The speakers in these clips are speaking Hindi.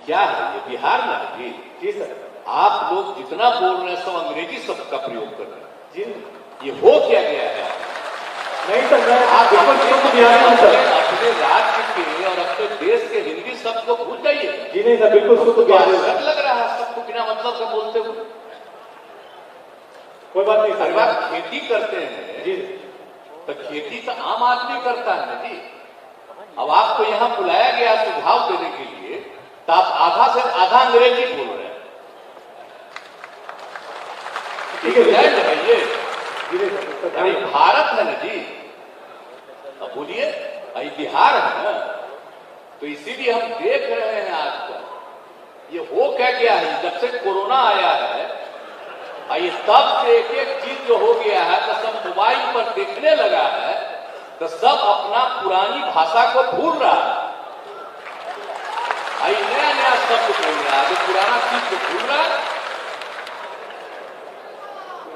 क्या है ये बिहार ना है जी? जी सर। आप लोग जितना बोल रहे हैं सब अंग्रेजी शब्द का प्रयोग कर रहे हैं जी ये हो क्या गया है? नहीं सर, मैं आप अपने राज्य के और अपने देश के हिंदी शब्द को भूल जाइए। जी नहीं सर, बिल्कुल शुद्ध बिहारी हूं। लग रहा है सबको बिना मतलब का बोलते हुए। कोई बात नहीं सर। आप खेती करते हैं जी तो खेती तो आम आदमी करता है ना जी। अब आपको यहाँ बुलाया गया सुझाव देने के लिए तो आप आधा से आधा अंग्रेजी बोल रहे हैं। इंग्लैंड है ये, अरे भारत है ना जी। अब बोलिए ये बिहार है ना, तो इसीलिए हम देख रहे हैं आजकल ये हो क्या गया है। जब से कोरोना आया है ये तब से एक एक चीज जो हो गया है तो सब मोबाइल पर देखने लगा है तो सब अपना पुरानी भाषा को भूल रहा है। नया नया शब्द बोल रहा है, जो पुराना चीज को भूल रहा है।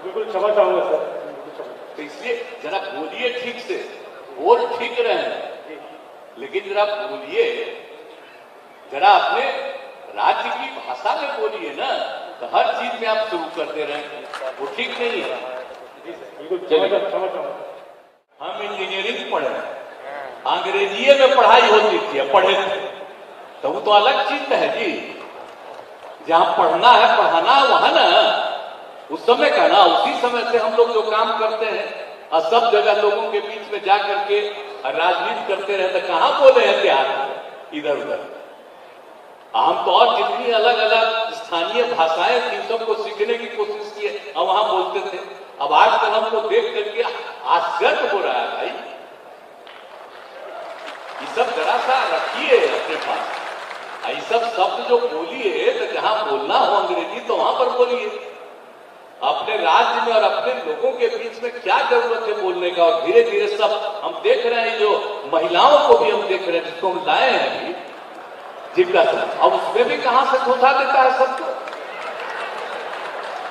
बिल्कुल क्षमा चाहूंगा सर। तो इसलिए जरा बोलिए ठीक से, बोल ठीक रहे हैं लेकिन जरा बोलिए, जरा अपने राज्य की भाषा में बोलिए ना। तो हर चीज में आप शुरू करते रहे, वो ठीक नहीं है। हम इंजीनियरिंग पढ़े, अंग्रेजीए में पढ़ाई होती थी, पढ़े थे तो वो तो अलग चीज है जी। जहां पढ़ना है पढ़ाना वहां ना उस समय का ना, उसी समय से हम लोग जो काम करते हैं और सब जगह लोगों के बीच में जा करके राजनीति करते रहे तो कहां बोले हैं देहात इधर उधर। हम तो और जितनी अलग अलग स्थानीय भाषाएं थी सबको सीखने की कोशिश किए और वहां बोलते थे। अब आजकल हमको देख करके आश्चर्य हो रहा है भाई। ये सब जरा सा रखिए अपने पास। ये सब शब्द जो बोलिए तो जहां बोलना हो अंग्रेजी तो वहां पर बोलिए। अपने राज्य में और अपने लोगों के बीच में क्या जरूरत है बोलने का। और धीरे धीरे सब हम देख रहे हैं, जो महिलाओं को भी हम देख रहे हैं जिसको हम लाए हैं अभी जिनका सब, अब उसमें भी कहां से धोखा देता है सबको।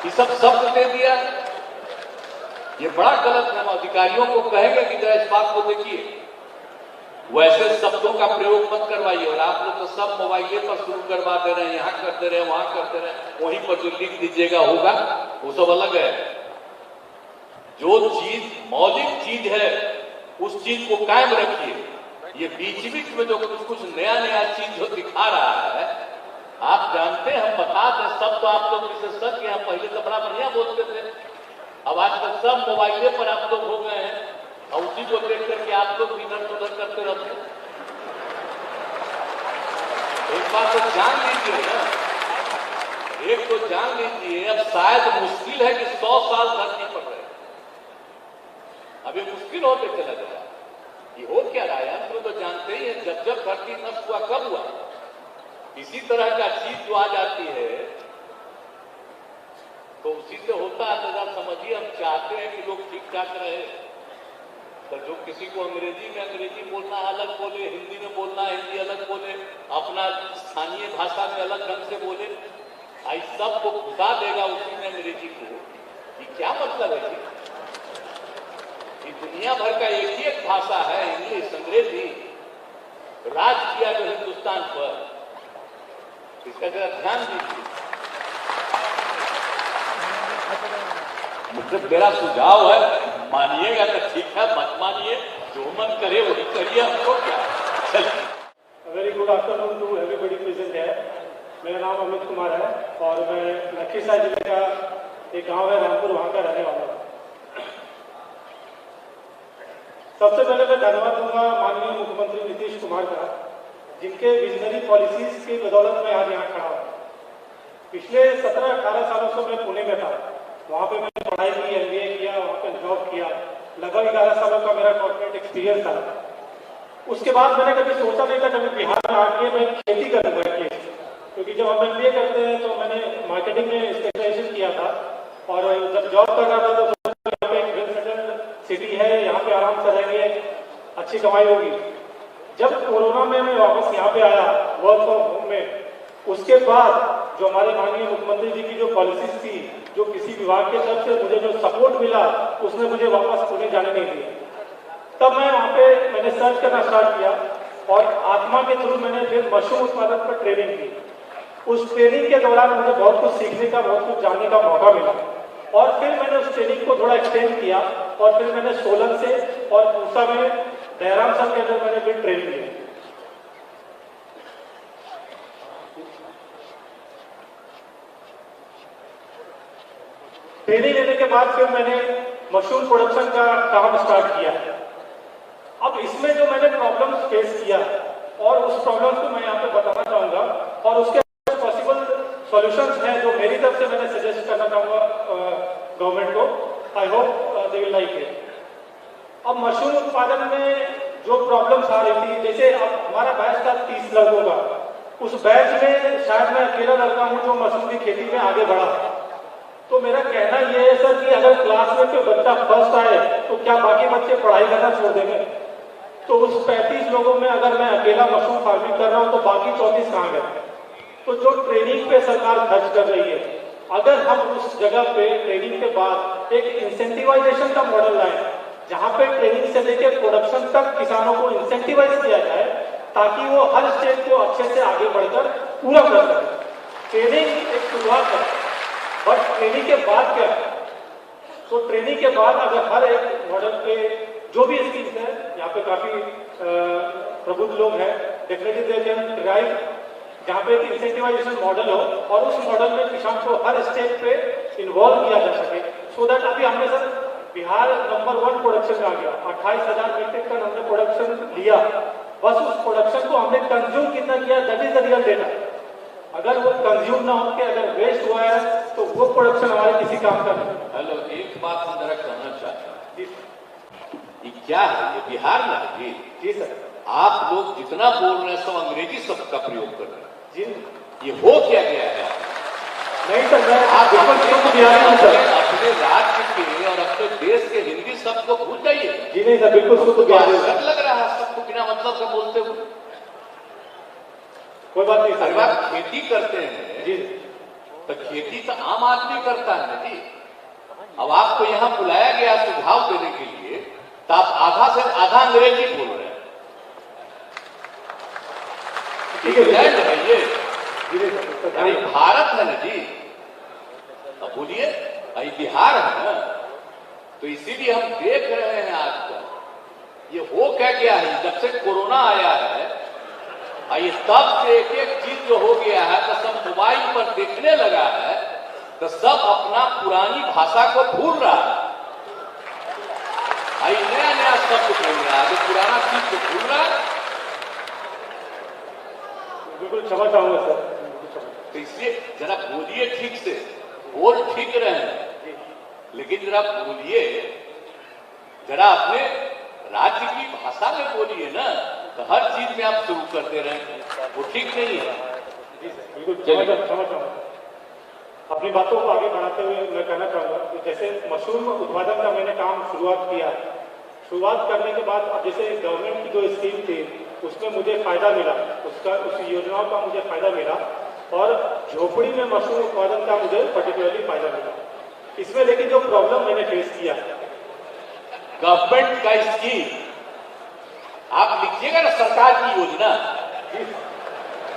ये सब शब्द दे दिया, ये बड़ा गलत है। हम अधिकारियों को कहेंगे कि जरा इस बात को देखिए, वैसे शब्दों का प्रयोग मत करवाइए। और आप लोग तो सब मोबाइल पर शुरू करवा दे रहे हैं, यहाँ करते रहे वहां करते रहे, वहीं पर जो लिख दीजिएगा होगा वो सब अलग है। जो चीज मौलिक चीज है उस चीज को कायम रखिए। ये बीच बीच में जो कुछ नया नया चीज जो दिखा रहा है, आप जानते हैं, हम बता दें सब तो आप लोग विशेषज्ञ हैं। पहले तो बड़ा बढ़िया बोलते थे, अब आजकल सब मोबाइल पर आप लोग हो गए हैं और उसी को देख करके आप लोग इधर उधर करते रहते हैं। एक बात तो जान लीजिए ना, एक तो जान लीजिए अब शायद मुश्किल है कि 100 साल धरती पर रहे। अभी मुश्किल होते चला जाए। ये हो क्या रहा है हम तो जानते ही हैं। जब जब धरती नष्ट हुआ कब हुआ, इसी तरह का चीज जो आ जाती है तो उसी से होता है। तो आप समझिए, हम चाहते हैं कि लोग ठीक ठाक रहे, तो जो किसी को अंग्रेजी में अंग्रेजी बोलना अलग बोले, हिंदी में बोलना हिंदी अलग बोले, अपना स्थानीय भाषा में अलग ढंग से बोले, आई सब को घुसा देगा उसी में अंग्रेजी को। ये क्या मतलब है जी? ये दुनिया भर का एक ही एक भाषा है, इंग्लिश अंग्रेजी। राज किया जो हिंदुस्तान पर, इसका जरा ध्यान दीजिए। मतलब मेरा सुझाव है, मानिएगा तो ठीक है, मत मानिए, जो मन करे वही करिए, हमको क्या। चलिए। Very good afternoon to everybody present है। मेरा नाम अमित कुमार है और मैं लखीसराय जिले का एक गांव है रामपुर, वहां का रहने वाला हूँ। सबसे पहले मैं धन्यवाद दूंगा माननीय मुख्यमंत्री नीतीश कुमार का, जिनके विजनरी पॉलिसीज की बदौलत मैं आज यहाँ खड़ा हूँ। पिछले 17-18 सालों से मैं पुणे में था, वहाँ पे मैंने पढ़ाई की, MBA किया, वहाँ पे जॉब किया। लगभग 11 सालों का मेरा कॉर्पोरेट एक्सपीरियंस था। उसके बाद मैंने कभी सोचा नहीं था कभी बिहार में आके मैं खेती करूँगा एटलीस्ट, क्योंकि जब हम MBA करते हैं तो मैंने मार्केटिंग में स्पेशलाइजेशन किया था। और जब जॉब कर रहा था तो यहाँ पे एक वेल सेटल्ड सिटी है, यहाँ पे आराम से रहेंगे, अच्छी कमाई होगी। जब कोरोना में मैं वापस यहाँ पे आया वर्क फ्रॉम होम में, उसके बाद जो हमारे माननीय मुख्यमंत्री जी की जो पॉलिसीज थी, जो किसी विभाग के तरफ से मुझे जो सपोर्ट मिला, उसने मुझे वापस पुणे जाने नहीं दिया। तब मैं वहाँ पे मैंने सर्च करना स्टार्ट किया और आत्मा के थ्रू मैंने फिर मशरूम उत्पादन पर ट्रेनिंग की। उस ट्रेनिंग के दौरान मुझे बहुत कुछ सीखने का, बहुत कुछ जानने का मौका मिला और फिर मैंने उस ट्रेनिंग को थोड़ा एक्सटेंड किया और फिर मैंने सोलन से और पूसा में दयाराम साहब के अंदर मैंने फिर ट्रेनिंग ली। ट्रेनिंग लेने के बाद फिर मैंने मशरूम प्रोडक्शन का काम स्टार्ट किया। अब इसमें जो मैंने प्रॉब्लम्स फेस किया और उस प्रॉब्लम्स को मैं यहाँ पे बताना चाहूंगा और उसके पॉसिबल सॉल्यूशंस हैं जो मेरी तरफ से मैंने सजेस्ट करना चाहूंगा गवर्नमेंट को। I hope they will like it. अब मशरूम उत्पादन में जो प्रॉब्लम्स आ रही थी, जैसे अब हमारा बैच था 30 लड़कों का, उस बैच में शायद मैं अकेला लड़का हूँ जो मशरूम की खेती में आगे बढ़ा। तो मेरा कहना यह है सर कि अगर क्लास में कोई बच्चा फर्स्ट आए तो क्या बाकी बच्चे पढ़ाई करना छोड़ देंगे? तो उस 35 लोगों में अगर मैं अकेला मशरूम फार्मिंग कर रहा हूं तो बाकी 34 कहां गए? तो जो ट्रेनिंग पे सरकार खर्च कर रही है, अगर हम उस जगह पे ट्रेनिंग के बाद एक इंसेंटिवाइजेशन का मॉडल लाएं, जहां पे ट्रेनिंग से लेकर प्रोडक्शन तक किसानों को इंसेंटिवाइज किया जाए ताकि वो हर स्टेज को अच्छे से आगे बढ़कर पूरा कर सके। ट्रेनिंग एक शुरुआत है, बट ट्रेनिंग के बाद क्या है? तो ट्रेनिंग के बाद अगर हर एक मॉडल पे जो भी स्कीम्स है, यहाँ पे काफी प्रबुद्ध लोग हैं, डेफिनेटली दे कैन ड्राइव, जहाँ पे एक इंसेंटिवाइजेशन मॉडल हो और उस मॉडल में किसान को हर स्टेज पे इन्वॉल्व किया जा सके, सो दैट अभी हमने सर बिहार नंबर 1 प्रोडक्शन में आ गया। 28,000 मीट्रिक टन हमने प्रोडक्शन लिया, बस उस प्रोडक्शन को हमने कंज्यूम कितना किया, that is the real data. अगर वो कंज्यूम ना होकर अगर वेस्ट हुआ है तो वो प्रोडक्शन हमारे किसी काम का नहीं। हेलो, एक बात हम जरा कहना चाहता हूँ, ये क्या है? ये बिहार में है जी? जी सर। आप लोग जितना बोल रहे हैं सब अंग्रेजी शब्द का प्रयोग कर रहे हैं जी। ये हो क्या गया है? नहीं सर, मैं आप बिहारी हूँ सर। अपने राज्य के और अपने देश के हिंदी शब्द को भूल जाइए। जी नहीं सर, बिल्कुल शुद्ध बिहारी हूँ। लग रहा है सबको बिना मतलब का बोलते हुए। कोई बात नहीं सर। अगर आप खेती करते हैं जी तो खेती तो आम आदमी करता है ना जी। अब आपको यहाँ बुलाया गया सुझाव देने के लिए, तो आप आधा से आधा अंग्रेजी बोल रहे हैं। इंग्लैंड है ये, अरे भारत है ना जी। अब बोलिए, अरे बिहार है ना, तो इसीलिए हम देख रहे हैं आजकल ये हो क्या गया है। जब से कोरोना आया है, ये तब से एक एक चीज जो हो गया है तो सब मोबाइल पर देखने लगा है, तो सब अपना पुरानी भाषा को भूल रहा है। नया नया शब्द बोल रहा है, जो पुराना चीज को भूल रहा है। बिल्कुल क्षमा चाहूंगा सर। तो इसलिए जरा बोलिए ठीक से, बोल ठीक रहे हैं, लेकिन जरा बोलिए, जरा अपने राज्य की भाषा में बोलिए ना। तो हर चीज में आप शुरू कर दे रहे हैं, वो ठीक नहीं है। बिल्कुल क्षमा चाहूंगा। अपनी बातों को आगे बढ़ाते हुए मैं कहना चाहूंगा कि जैसे मशरूम उत्पादन का मैंने काम शुरुआत किया, शुरुआत करने के बाद अब जैसे गवर्नमेंट की जो स्कीम थी उसमें मुझे फायदा मिला, उस योजनाओं का मुझे फायदा मिला और झोपड़ी में मशरूम उत्पादन का मुझे पर्टिकुलरली फायदा मिला। इसमें लेकिन जो प्रॉब्लम मैंने फेस किया, गवर्नमेंट का स्कीम आप लिखिएगा ना, सरकार की योजना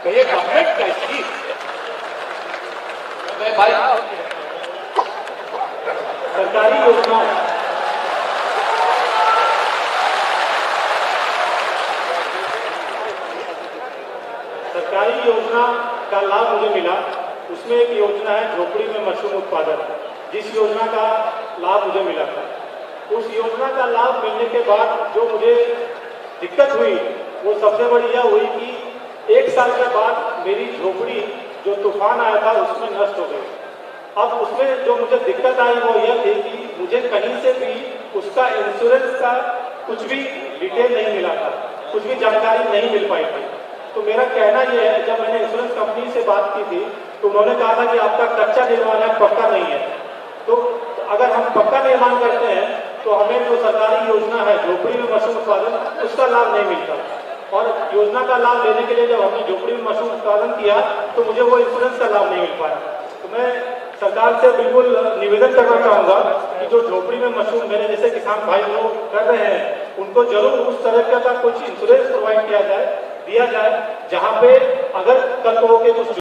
कहिए गवर्नमेंट का स्कीम। मैं भाई सरकारी योजना का लाभ मुझे मिला। उसमें एक योजना है झोपड़ी में मशरूम उत्पादन, जिस योजना का लाभ मुझे मिला था। उस योजना का लाभ मिलने के बाद जो मुझे दिक्कत हुई वो सबसे बड़ी यह हुई कि 1 साल के बाद मेरी झोपड़ी जो तूफान आया था उसमें नष्ट हो गई। अब उसमें जो मुझे दिक्कत आई वो यह थी कि मुझे कहीं से भी उसका इंश्योरेंस का कुछ भी डिटेल नहीं मिला था, कुछ भी जानकारी नहीं मिल पाई थी। तो मेरा कहना यह है, जब मैंने इंश्योरेंस कंपनी से बात की थी तो उन्होंने कहा था कि आपका कच्चा निर्माण है, पक्का नहीं है। तो अगर हम पक्का निर्माण करते हैं तो हमें जो सरकारी योजना है झोपड़ी में मशरूम उत्पादन, उसका लाभ नहीं मिलता। और योजना का लाभ लेने के लिए जब हमने झोपड़ी में मशरूम उत्पादन किया तो मुझे वो इंश्योरेंस का लाभ नहीं मिल पाया। तो मैं सरकार से बिल्कुल निवेदन करना चाहूंगा कि जो झोपड़ी में मशरूम मेरे जैसे किसान भाई लोग कर रहे हैं उनको जरूर उस तरह का कुछ इंश्योरेंस प्रोवाइड किया जाए, दिया जाए, जहां पे अगर कल को के कुछ